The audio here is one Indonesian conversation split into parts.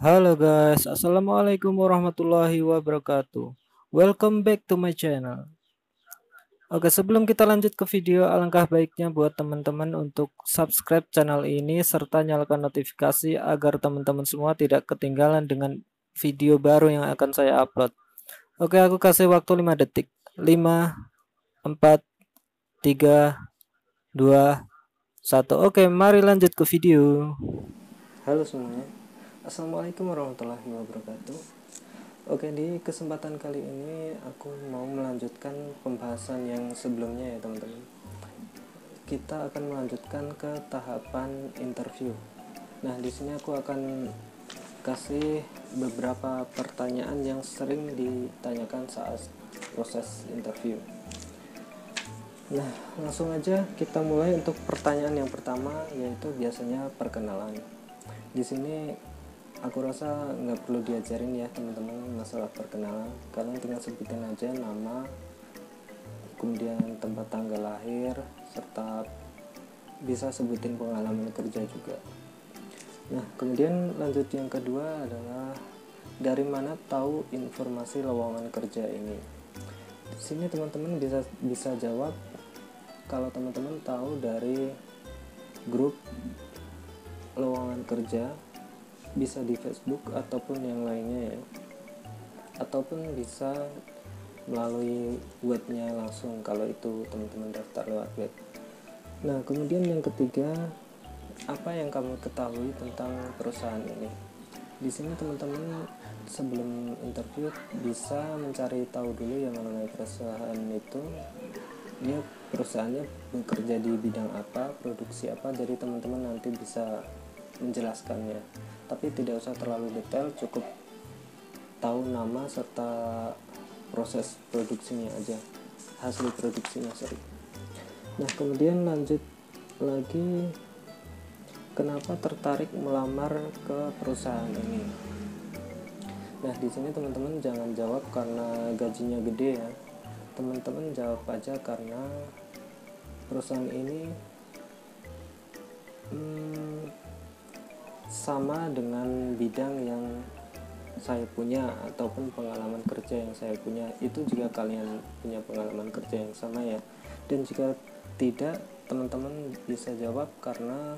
Halo guys, Assalamualaikum warahmatullahi wabarakatuh. Welcome back to my channel. Oke, sebelum kita lanjut ke video, alangkah baiknya buat teman-teman untuk subscribe channel ini serta nyalakan notifikasi agar teman-teman semua tidak ketinggalan dengan video baru yang akan saya upload. Oke, aku kasih waktu 5 detik. 5, 4, 3, 2, 1. Oke, mari lanjut ke video. Halo semuanya. Assalamualaikum warahmatullahi wabarakatuh. Oke, di kesempatan kali ini aku mau melanjutkan pembahasan yang sebelumnya ya teman-teman. Kita akan melanjutkan ke tahapan interview. Nah, di sini aku akan kasih beberapa pertanyaan yang sering ditanyakan saat proses interview. Nah, langsung aja kita mulai untuk pertanyaan yang pertama, yaitu biasanya perkenalan. Di sini aku rasa nggak perlu diajarin ya teman-teman masalah perkenalan. Kalian tinggal sebutin aja nama, kemudian tempat tanggal lahir, serta bisa sebutin pengalaman kerja juga. Nah, kemudian lanjut yang kedua adalah dari mana tahu informasi lowongan kerja ini. Di sini teman-teman bisa jawab kalau teman-teman tahu dari grup lowongan kerja, bisa di Facebook ataupun yang lainnya ya, ataupun bisa melalui webnya langsung kalau itu teman-teman daftar lewat web. Nah, kemudian yang ketiga, apa yang kamu ketahui tentang perusahaan ini. Di sini teman-teman sebelum interview bisa mencari tahu dulu yang mengenai perusahaan itu, dia perusahaannya bekerja di bidang apa, produksi apa, jadi teman-teman nanti bisa menjelaskannya. Tapi tidak usah terlalu detail, cukup tahu nama serta proses produksinya aja, hasil produksinya sorry. Nah, kemudian lanjut lagi, kenapa tertarik melamar ke perusahaan ini. Nah, di sini teman-teman jangan jawab karena gajinya gede ya. Teman-teman jawab aja karena perusahaan ini sama dengan bidang yang saya punya ataupun pengalaman kerja yang saya punya. Itu jika kalian punya pengalaman kerja yang sama ya. Dan jika tidak, teman-teman bisa jawab karena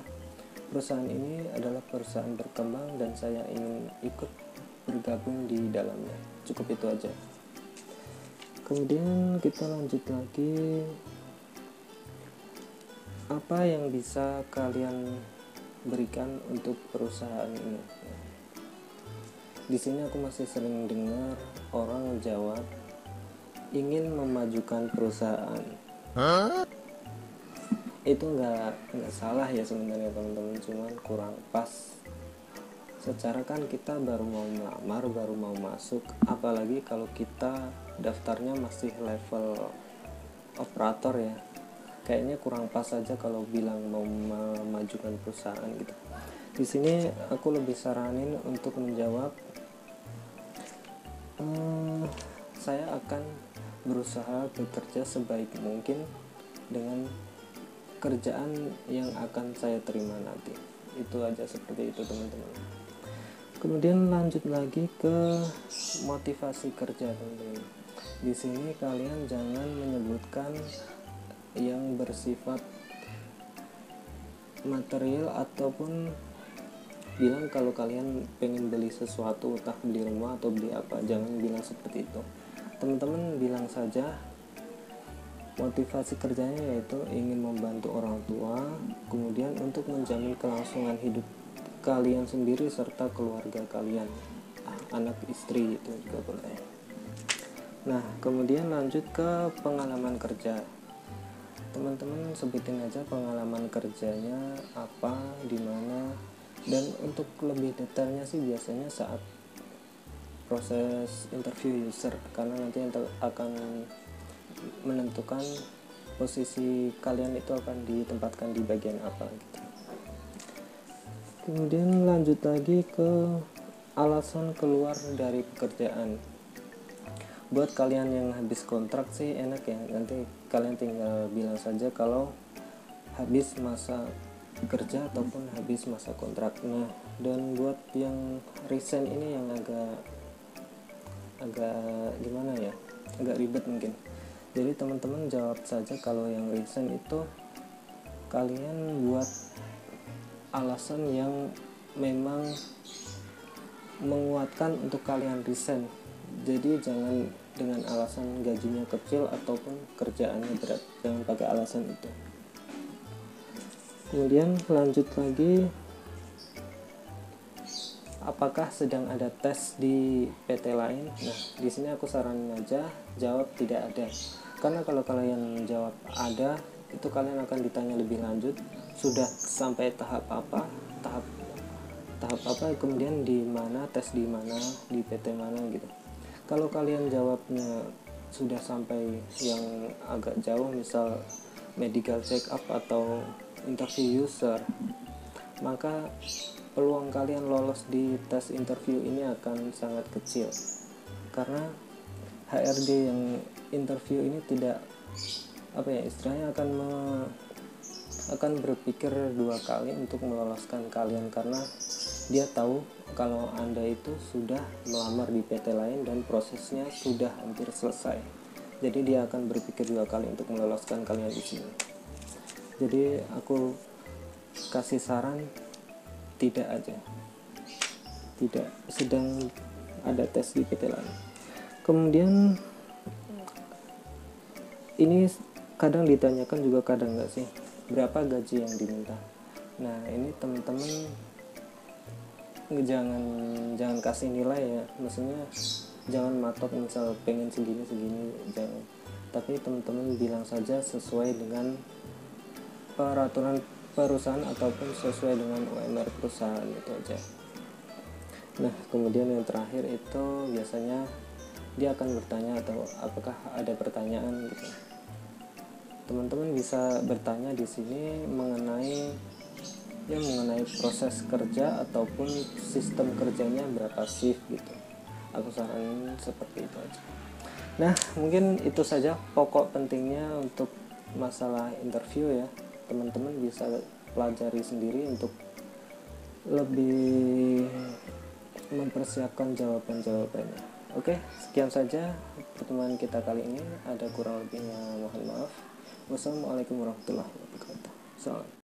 perusahaan ini adalah perusahaan berkembang dan saya ingin ikut bergabung di dalamnya. Cukup itu aja. Kemudian kita lanjut lagi, apa yang bisa kalian berikan untuk perusahaan ini. Di sini aku masih sering dengar orang jawab ingin memajukan perusahaan. Itu nggak salah ya sebenarnya teman-teman, cuman kurang pas. Secara kan kita baru mau melamar, baru mau masuk, apalagi kalau kita daftarnya masih level operator ya, kayaknya kurang pas aja kalau bilang mau memajukan perusahaan gitu. Di sini aku lebih saranin untuk menjawab, saya akan berusaha bekerja sebaik mungkin dengan kerjaan yang akan saya terima nanti. Itu aja, seperti itu teman-teman. Kemudian lanjut lagi ke motivasi kerja teman-teman. Di sini kalian jangan menyebutkan yang bersifat material ataupun bilang kalau kalian pengen beli sesuatu, entah beli rumah atau beli apa. Jangan bilang seperti itu. Teman-teman bilang saja motivasi kerjanya yaitu ingin membantu orang tua, kemudian untuk menjamin kelangsungan hidup kalian sendiri serta keluarga kalian, anak istri itu juga boleh. Nah, kemudian lanjut ke pengalaman kerja. Teman-teman sebutin aja pengalaman kerjanya apa, di mana, dan untuk lebih detailnya sih biasanya saat proses interview user, karena nanti akan menentukan posisi kalian itu akan ditempatkan di bagian apa gitu. Kemudian lanjut lagi ke alasan keluar dari pekerjaan. Buat kalian yang habis kontrak sih enak ya, nanti kalian tinggal bilang saja kalau habis masa kerja ataupun habis masa kontrak. Nah, Dan buat yang resign ini yang agak gimana ya, agak ribet mungkin. Jadi teman-teman jawab saja kalau yang resign itu kalian buat alasan yang memang menguatkan untuk kalian resign. Jadi jangan dengan alasan gajinya kecil ataupun kerjaannya berat, jangan pakai alasan itu. Kemudian lanjut lagi, apakah sedang ada tes di PT lain? Nah, di sini aku saranin aja jawab tidak ada. Karena kalau kalian jawab ada, itu kalian akan ditanya lebih lanjut, sudah sampai tahap apa, kemudian di mana, tes di mana, di PT mana gitu. Kalau kalian jawabnya sudah sampai yang agak jauh, misal medical check up atau interview user, maka peluang kalian lolos di tes interview ini akan sangat kecil, karena HRD yang interview ini tidak istilahnya akan berpikir dua kali untuk meloloskan kalian, karena dia tahu kalau Anda itu sudah melamar di PT lain dan prosesnya sudah hampir selesai. Jadi dia akan berpikir dua kali untuk meloloskan kalian di sini. Jadi aku kasih saran tidak aja, tidak sedang ada tes di PT lain. Kemudian ini kadang ditanyakan juga, kadang nggak sih, berapa gaji yang diminta. Nah ini teman-teman jangan kasih nilai ya, maksudnya jangan matok misal pengen segini jangan, tapi teman-teman bilang saja sesuai dengan peraturan perusahaan ataupun sesuai dengan UMR perusahaan, itu aja. Nah kemudian yang terakhir itu biasanya dia akan bertanya atau apakah ada pertanyaan gitu. Teman-teman bisa bertanya di sini mengenai proses kerja ataupun sistem kerjanya, berapa shift gitu. Aku saranin seperti itu aja. Nah mungkin itu saja pokok pentingnya untuk masalah interview ya. Teman-teman bisa pelajari sendiri untuk lebih mempersiapkan jawaban-jawabannya. Oke, sekian saja pertemuan kita kali ini. Ada kurang lebihnya mohon maaf. Wassalamualaikum warahmatullahi wabarakatuh. Salam.